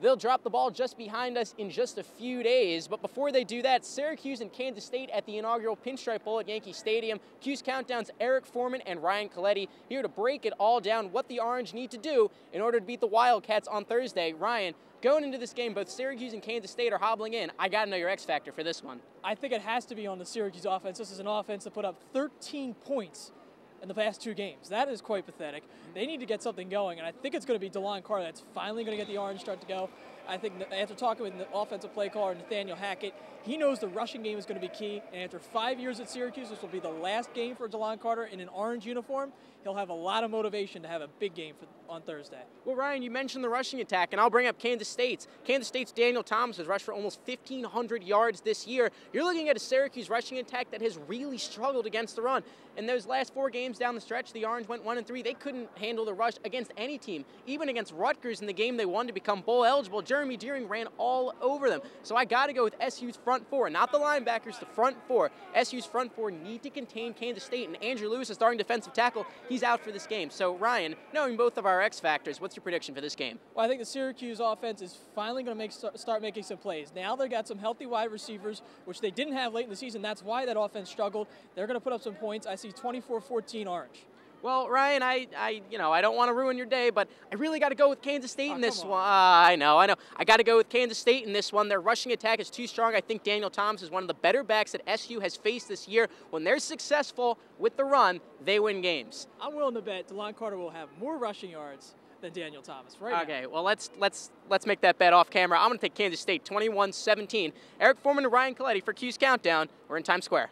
They'll drop the ball just behind us in just a few days. But before they do that, Syracuse and Kansas State at the inaugural Pinstripe Bowl at Yankee Stadium. Cuse Countdown's Eric Forman and Ryan Koletty here to break it all down, what the Orange need to do in order to beat the Wildcats on Thursday. Ryan, going into this game, both Syracuse and Kansas State are hobbling in. I got to know your X factor for this one. I think it has to be on the Syracuse offense. This is an offense that put up 13 points in the past 2 games. That is quite pathetic. They need to get something going, and I think it's going to be DeLon Carter that's finally going to get the Orange start to go. I think that after talking with the offensive play caller, Nathaniel Hackett, he knows the rushing game is going to be key, and after 5 years at Syracuse, this will be the last game for DeLon Carter in an orange uniform. He'll have a lot of motivation to have a big game on Thursday. Well, Ryan, you mentioned the rushing attack, and I'll bring up Kansas State's. Kansas State's Daniel Thomas has rushed for almost 1,500 yards this year. You're looking at a Syracuse rushing attack that has really struggled against the run. In those last 4 games down the stretch, the Orange went 1-3. They couldn't handle the rush against any team, even against Rutgers in the game they won to become bowl eligible. Jeremy Deering ran all over them. So I got to go with SU's front 4, not the linebackers, the front 4. SU's front 4 need to contain Kansas State, and Andrew Lewis, a starting defensive tackle, he's out for this game. So Ryan, knowing both of our X factors, what's your prediction for this game? Well, I think the Syracuse offense is finally going to start making some plays. Now they've got some healthy wide receivers, which they didn't have late in the season. That's why that offense struggled. They're going to put up some points. I see 24-14 Orange. Well, Ryan, I don't want to ruin your day, but I really got to go with Kansas State in this one. I know. I got to go with Kansas State in this one. Their rushing attack is too strong. I think Daniel Thomas is one of the better backs that SU has faced this year. When they're successful with the run, they win games. I'm willing to bet DeLon Carter will have more rushing yards than Daniel Thomas right Okay, now. well, let's make that bet off camera. I'm going to take Kansas State 21-17. Eric Forman and Ryan Koletty for Cuse Countdown. We're in Times Square.